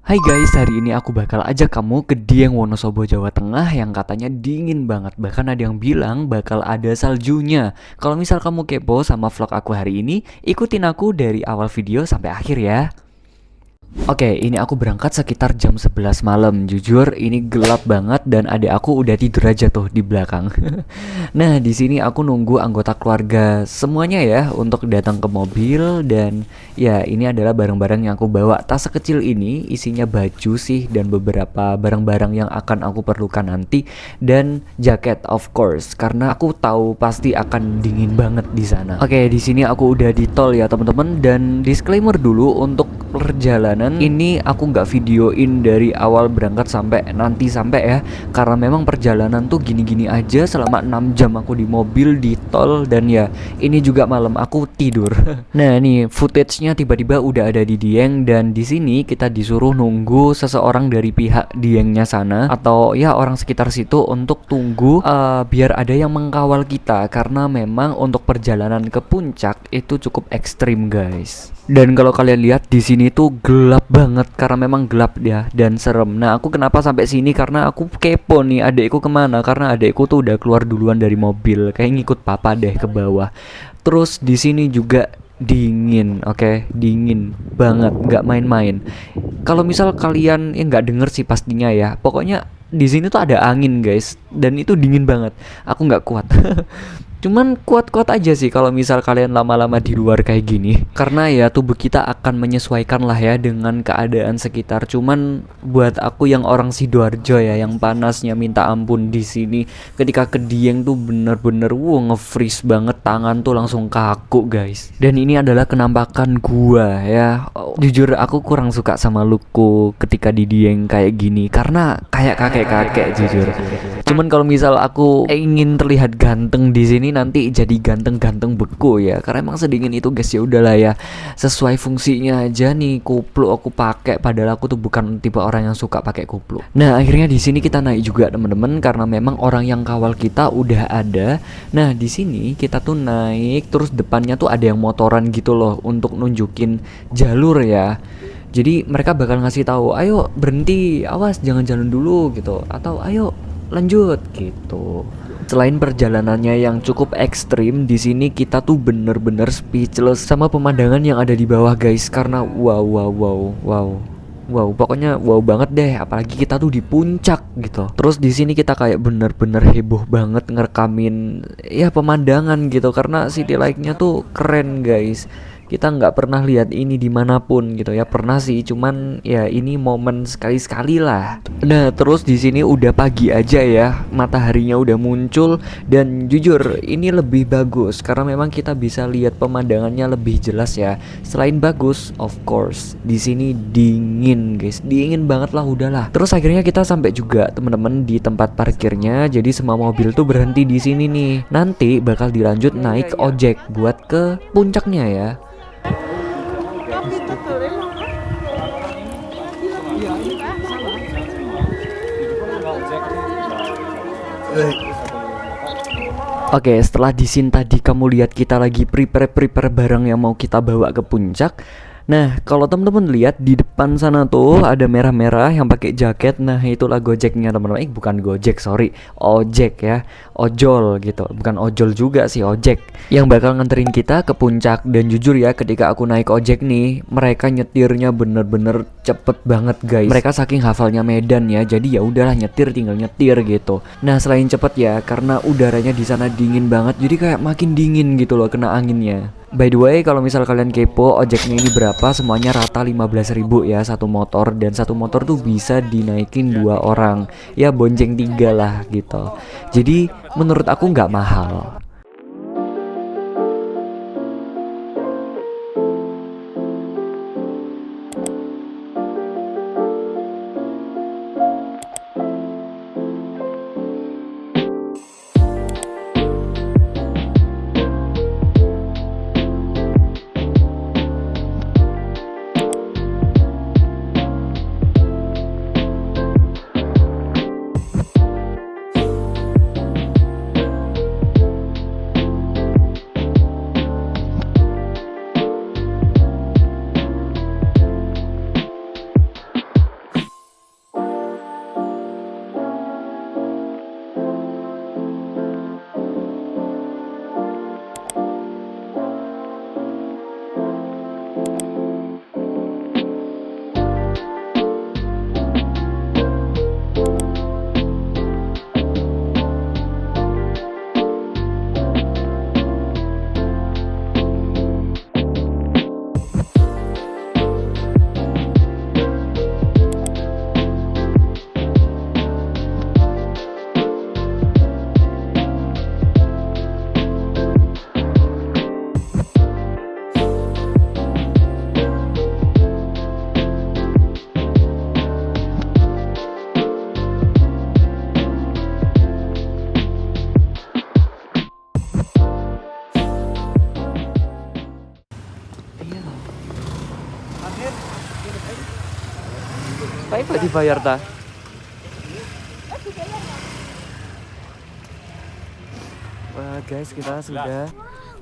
Hai guys, hari ini aku bakal ajak kamu ke Dieng Wonosobo, Jawa Tengah yang katanya dingin banget. Bahkan ada yang bilang bakal ada saljunya. Kalau misal kamu kepo sama vlog aku hari ini, ikutin aku dari awal video sampai akhir ya. Oke, ini aku berangkat sekitar jam 11 malam. Jujur, ini gelap banget dan adik aku udah tidur aja tuh di belakang. Nah, di sini aku nunggu anggota keluarga semuanya ya untuk datang ke mobil dan ya ini adalah barang-barang yang aku bawa. Tas sekecil ini isinya baju sih dan beberapa barang-barang yang akan aku perlukan nanti dan jaket of course karena aku tahu pasti akan dingin banget di sana. Oke, di sini aku udah di tol ya teman-teman dan disclaimer dulu untuk perjalanan ini aku nggak videoin dari awal berangkat sampai nanti sampai ya karena memang perjalanan tuh gini-gini aja selama 6 jam aku di mobil di tol dan ya ini juga malam aku tidur. Nah nih footage-nya tiba-tiba udah ada di Dieng dan di sini kita disuruh nunggu seseorang dari pihak Diengnya sana atau ya orang sekitar situ untuk tunggu biar ada yang mengkawal kita karena memang untuk perjalanan ke puncak itu cukup ekstrim guys. Dan kalau kalian lihat di sini tuh gelap banget karena memang gelap ya dan serem. Nah aku kenapa sampai sini karena aku kepo nih adekku kemana karena adekku tuh udah keluar duluan dari mobil kayak ngikut papa deh ke bawah. Terus di sini juga dingin, oke, dingin banget, nggak main-main. Kalau misal kalian nggak denger sih pastinya ya, pokoknya di sini tuh ada angin guys dan itu dingin banget. Aku nggak kuat. Cuman kuat-kuat aja sih kalau misal kalian lama-lama di luar kayak gini. Karena ya tubuh kita akan menyesuaikan lah ya dengan keadaan sekitar. Cuman buat aku yang orang Sidoarjo ya yang panasnya minta ampun di sini ketika ke Dieng tuh bener-bener nge-freeze banget, tangan tuh langsung kaku guys. Dan ini adalah kenampakan gua ya. Jujur aku kurang suka sama lookku ketika di Dieng kayak gini karena kayak kakek-kakek jujur. Cuman kalau misal aku ingin terlihat ganteng di sini nanti jadi ganteng-ganteng beku ya. Karena emang sedingin itu guys ya udahlah ya. Sesuai fungsinya aja nih kupluk aku pakai padahal aku tuh bukan tipe orang yang suka pakai kupluk. Nah, akhirnya di sini kita naik juga teman-teman karena memang orang yang kawal kita udah ada. Nah, di sini kita tuh naik terus depannya tuh ada yang motoran gitu loh untuk nunjukin jalur ya. Jadi mereka bakal ngasih tahu, "Ayo berhenti, awas jangan jalan dulu" gitu atau "Ayo lanjut" gitu. Selain perjalanannya yang cukup ekstrim, di sini kita tuh bener-bener speechless sama pemandangan yang ada di bawah guys karena wow, pokoknya wow banget deh, apalagi kita tuh di puncak gitu. Terus di sini kita kayak bener-bener heboh banget ngerekamin ya pemandangan gitu karena city light-nya tuh keren guys. Kita nggak pernah lihat ini dimanapun gitu ya, pernah sih cuman ya ini momen sekali-sekali lah. Nah terus di sini udah pagi aja ya, mataharinya udah muncul dan jujur ini lebih bagus karena memang kita bisa lihat pemandangannya lebih jelas ya. Selain bagus of course di sini dingin guys, dingin banget lah udahlah. Terus akhirnya kita sampai juga teman-teman di tempat parkirnya, jadi semua mobil tuh berhenti di sini nih. Nanti bakal dilanjut naik ojek buat ke puncaknya ya. Oke, setelah di sini tadi kamu lihat kita lagi prepare barang yang mau kita bawa ke puncak. Nah, kalau teman-teman lihat di depan sana tuh ada merah-merah yang pakai jaket. Nah, itulah Gojeknya teman-teman. Bukan Gojek, sorry, ojek ya, ojol gitu. Bukan ojol juga sih, ojek. Yang bakal nganterin kita ke puncak. Dan jujur ya, ketika aku naik ojek nih, mereka nyetirnya bener-bener cepet banget guys. Mereka saking hafalnya Medan ya, jadi ya udahlah nyetir tinggal nyetir gitu. Nah, selain cepet ya, karena udaranya di sana dingin banget, jadi kayak makin dingin gitu loh kena anginnya. By the way, kalau misal kalian kepo ojeknya ini berapa, semuanya rata 15.000 ya satu motor. Dan satu motor tuh bisa dinaikin 2 orang. Ya bonceng 3 lah gitu. Jadi menurut aku nggak mahal. Baik kok dibayar ta? Wah guys, kita sudah.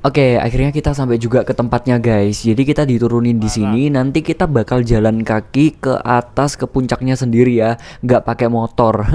Oke, akhirnya kita sampai juga ke tempatnya guys. Jadi kita diturunin di sini, nanti kita bakal jalan kaki ke atas ke puncaknya sendiri ya, nggak pakai motor.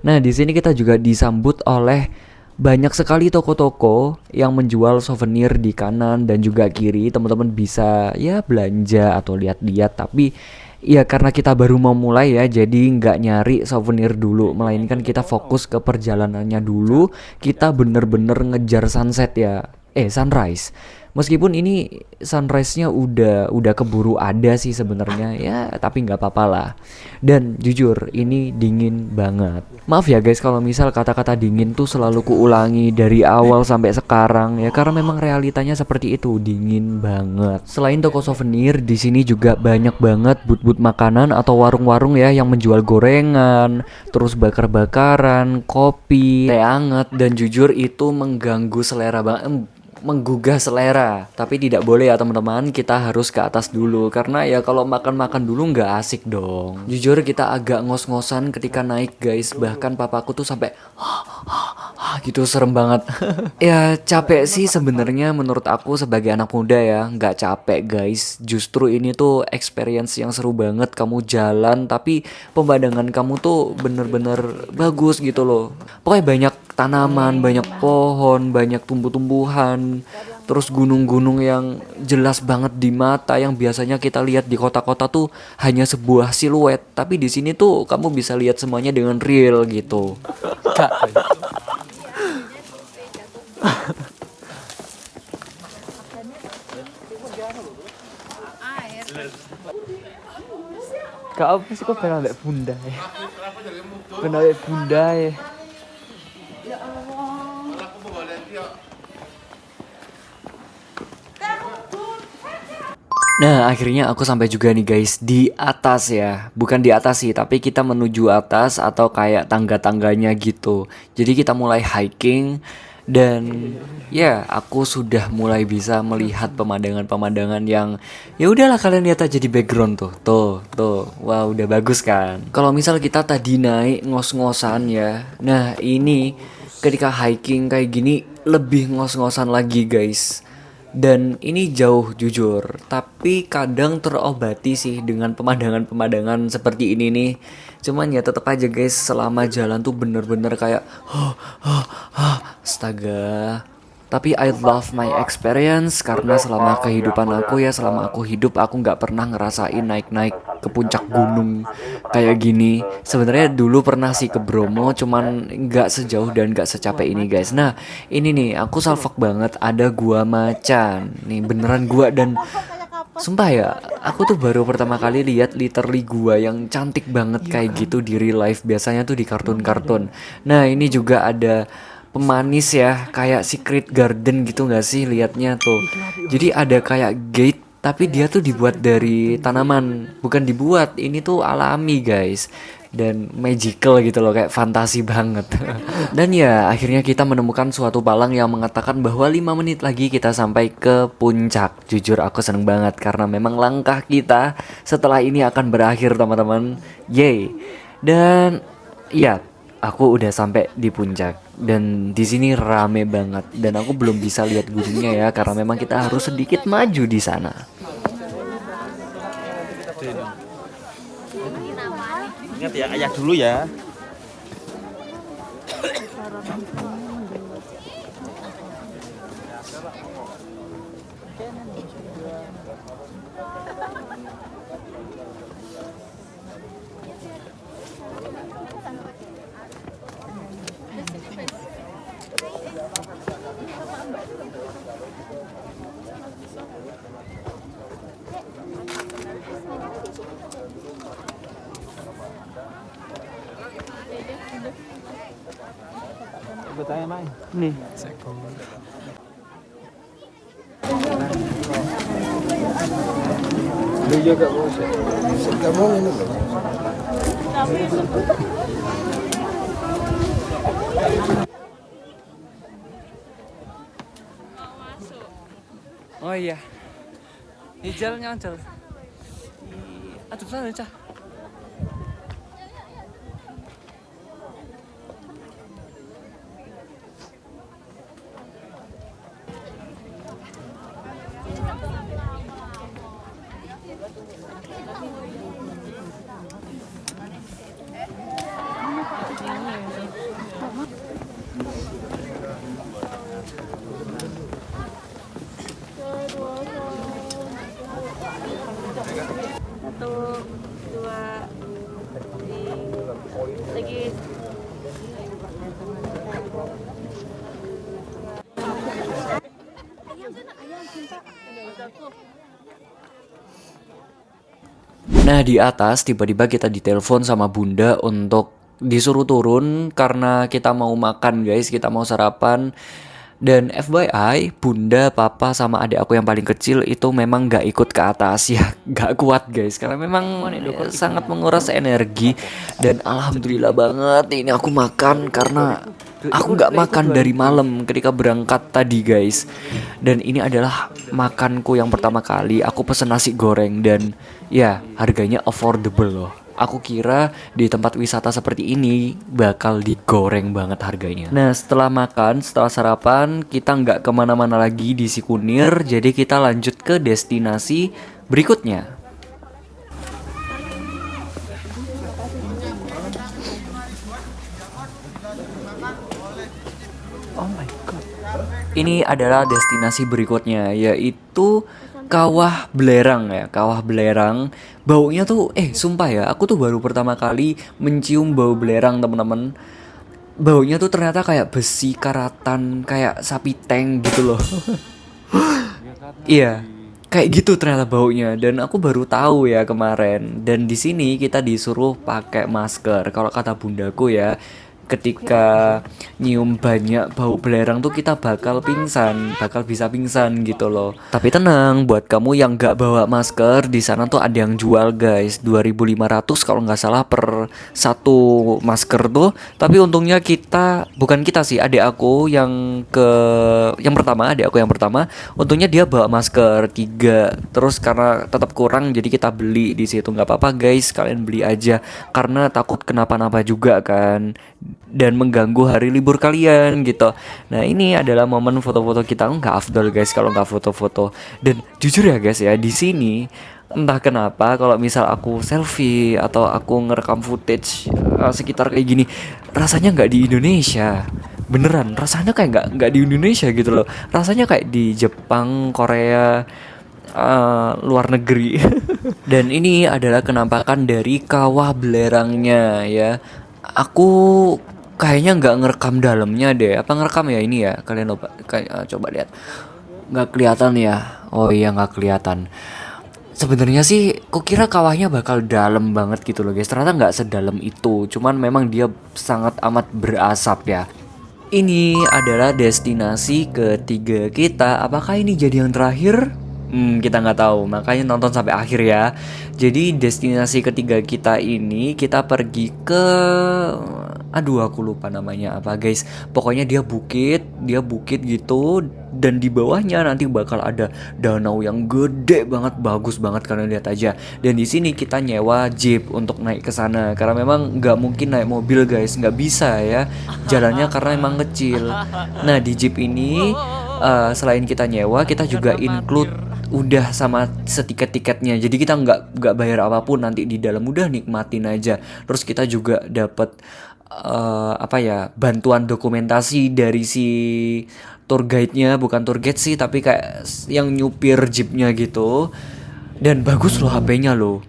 Nah, di sini kita juga disambut oleh banyak sekali toko-toko yang menjual souvenir di kanan dan juga kiri. Teman-teman bisa ya belanja atau lihat-lihat, tapi ya karena kita baru mau mulai ya, jadi nggak nyari souvenir dulu, melainkan kita fokus ke perjalanannya dulu. Kita bener-bener ngejar sunset ya, sunrise. Meskipun ini sunrise-nya udah keburu ada sih sebenarnya ya, tapi nggak apa-apa lah. Dan jujur ini dingin banget. Maaf ya guys kalau misal kata-kata dingin tuh selalu kuulangi dari awal sampai sekarang ya, karena memang realitanya seperti itu, dingin banget. Selain toko souvenir, di sini juga banyak banget but-but makanan atau warung-warung ya yang menjual gorengan, terus bakar-bakaran, kopi, teh hangat, dan jujur itu mengganggu selera banget, menggugah selera. Tapi tidak boleh ya teman-teman, kita harus ke atas dulu karena ya kalau makan-makan dulu nggak asik dong. Jujur kita agak ngos-ngosan ketika naik guys, bahkan papaku tuh sampai gitu, serem banget. Ya capek sih sebenarnya menurut aku sebagai anak muda ya, nggak capek guys. Justru ini tuh experience yang seru banget, kamu jalan tapi pemandangan kamu tuh bener-bener bagus gitu loh. Pokoknya banyak tanaman, banyak pohon, banyak tumbuh-tumbuhan, terus gunung-gunung yang jelas banget di mata, yang biasanya kita lihat di kota-kota tuh hanya sebuah siluet, tapi di sini tuh kamu bisa lihat semuanya dengan real gitu. Kak, kak apa sih kok pengen ambek bunda ya? Pengen ambek bunda ya. Nah, akhirnya aku sampai juga nih guys di atas ya. Bukan di atas sih, tapi kita menuju atas atau kayak tangga-tangganya gitu. Jadi kita mulai hiking dan ya, aku sudah mulai bisa melihat pemandangan-pemandangan yang ya udahlah, kalian lihat aja di background tuh. Tuh. Wah, udah bagus kan? Kalau misal kita tadi naik ngos-ngosan ya. Nah, ini ketika hiking kayak gini lebih ngos-ngosan lagi guys. Dan ini jauh jujur, tapi kadang terobati sih dengan pemandangan-pemandangan seperti ini nih. Cuman ya tetap aja guys, selama jalan tuh bener-bener kayak astaga. Tapi I love my experience karena selama kehidupan aku ya, selama aku hidup aku nggak pernah ngerasain naik-naik ke puncak gunung kayak gini. Sebenarnya dulu pernah sih ke Bromo, cuman nggak sejauh dan nggak secapek ini guys. Nah ini nih aku salfok banget, ada gua macan nih, beneran gua. Dan sumpah ya, aku tuh baru pertama kali lihat literally gua yang cantik banget kayak gitu di real life. Biasanya tuh di kartun-kartun. Nah ini juga ada pemanis ya, kayak secret garden gitu nggak sih liatnya tuh. Jadi ada kayak gate, tapi dia tuh dibuat dari tanaman, bukan dibuat, ini tuh alami guys, dan magical gitu loh, kayak fantasi banget. Dan ya akhirnya kita menemukan suatu palang yang mengatakan bahwa 5 menit lagi kita sampai ke puncak. Jujur aku seneng banget karena memang langkah kita setelah ini akan berakhir teman-teman. Yay. Dan ya, aku udah sampai di puncak dan di sini rame banget dan aku belum bisa lihat gunungnya ya karena memang kita harus sedikit maju di sana. Ingat ya, ayah dulu ya. Bertanya main. Nih. Lu juga bos. Kamu ini loh. Oh iya. Hijau nyangcal. Aduh sana cah. Nah, di atas tiba-tiba kita ditelepon sama bunda untuk disuruh turun karena kita mau makan guys, kita mau sarapan. Dan FYI, bunda, papa, sama adik aku yang paling kecil itu memang gak ikut ke atas ya, gak kuat guys, karena memang sangat menguras energi. Dan alhamdulillah banget ini aku makan karena aku gak makan dari malam ketika berangkat tadi guys. Dan ini adalah makanku yang pertama kali. Aku pesen nasi goreng dan ya harganya affordable loh. Aku kira di tempat wisata seperti ini bakal digoreng banget harganya. Nah, setelah makan, setelah sarapan, kita nggak kemana-mana lagi di Sikunir. Jadi kita lanjut ke destinasi berikutnya. Oh my god. Ini adalah destinasi berikutnya, yaitu Kawah Belerang ya, Kawah Belerang. Baunya tuh, sumpah ya, aku tuh baru pertama kali mencium bau belerang teman-teman. Baunya tuh ternyata kayak besi karatan, kayak sapi tank gitu loh. Iya, kayak gitu ternyata baunya. Dan aku baru tahu ya kemarin. Dan di sini kita disuruh pakai masker. Kalau kata bundaku ya, ketika nyium banyak bau belerang tuh kita bakal pingsan, bakal bisa pingsan gitu loh. Tapi tenang, buat kamu yang nggak bawa masker, di sana tuh ada yang jual guys, 2.500 kalau nggak salah per satu masker tuh. Tapi untungnya kita, bukan kita sih, adik aku yang adik aku yang pertama, untungnya dia bawa masker 3. Terus karena tetap kurang, jadi kita beli di situ. Nggak apa-apa guys, kalian beli aja karena takut kenapa-napa juga kan, dan mengganggu hari libur kalian gitu. Nah, ini adalah momen foto-foto kita. Nggak afdol guys kalau nggak foto-foto. Dan jujur ya guys ya, di sini entah kenapa kalau misal aku selfie atau aku ngerekam footage sekitar kayak gini, rasanya nggak di Indonesia. Beneran, rasanya kayak nggak di Indonesia gitu loh. Rasanya kayak di Jepang, Korea, luar negeri. Dan ini adalah kenampakan dari Kawah Belerangnya ya. Aku kayaknya nggak ngerekam dalamnya deh. Apa ngerekam ya ini ya? Kalian coba lihat. Nggak kelihatan ya? Oh iya, nggak kelihatan. Sebenarnya sih, kukira kawahnya bakal dalam banget gitu loh guys. Ternyata nggak sedalam itu. Cuman memang dia sangat amat berasap ya. Ini adalah destinasi ketiga kita. Apakah ini jadi yang terakhir? Kita nggak tahu, makanya nonton sampai akhir ya. Jadi destinasi ketiga kita ini kita pergi ke, aduh aku lupa namanya apa guys. Pokoknya dia bukit gitu, dan di bawahnya nanti bakal ada danau yang gede banget, bagus banget kalian lihat aja. Dan di sini kita nyewa jeep untuk naik ke sana karena memang nggak mungkin naik mobil guys, nggak bisa ya jalannya karena emang kecil. Nah, di jeep ini selain kita nyewa, kita juga include udah sama setiket-tiketnya. Jadi kita nggak bayar apapun, nanti di dalam udah nikmatin aja. Terus kita juga dapat bantuan dokumentasi dari si tour guide-nya, bukan tour guide sih, tapi kayak yang nyupir jeepnya gitu. Dan bagus loh HP-nya loh.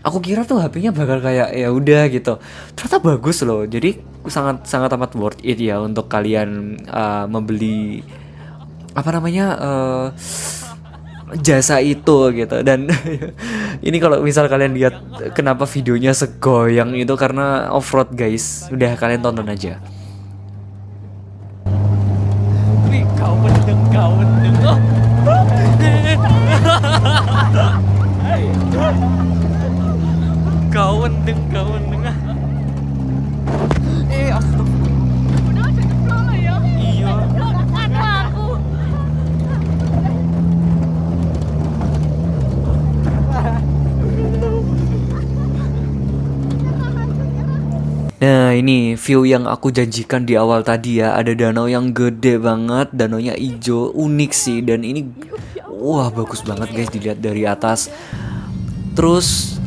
Aku kira tuh HP-nya bakal kayak ya udah gitu. Ternyata bagus loh. Jadi sangat sangat amat worth it ya untuk kalian membeli jasa itu gitu. Dan ini kalau misal kalian lihat kenapa videonya segoyang itu karena off-road guys. Udah, kalian tonton aja. Kau mendeng. Kau mendeng. Astagfirullah. Udah jeblok ya. Iya. Kata aku. Nah, ini view yang aku janjikan di awal tadi ya. Ada danau yang gede banget, danaunya hijau, unik sih. Dan ini, wah bagus banget guys dilihat dari atas. Terus,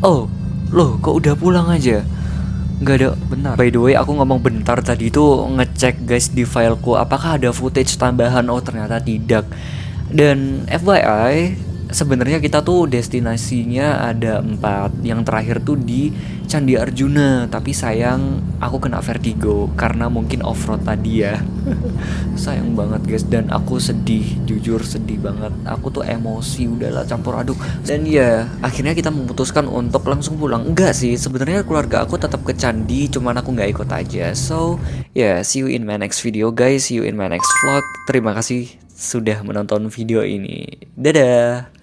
loh kok udah pulang aja? Nggak ada, benar. By the way, aku ngomong bentar tadi tuh ngecek guys di fileku apakah ada footage tambahan. Oh ternyata tidak. Dan FYI, Sebenarnya kita tuh destinasinya ada 4. Yang terakhir tuh di Candi Arjuna, tapi sayang aku kena vertigo karena mungkin off-road tadi ya. Sayang banget guys, dan aku sedih, jujur sedih banget. Aku tuh emosi, udahlah campur aduk. Dan ya, akhirnya kita memutuskan untuk langsung pulang. Enggak sih, sebenarnya keluarga aku tetap ke candi, cuman aku nggak ikut aja. So, yeah, see you in my next video guys, see you in my next vlog. Terima kasih sudah menonton video ini. Dadah.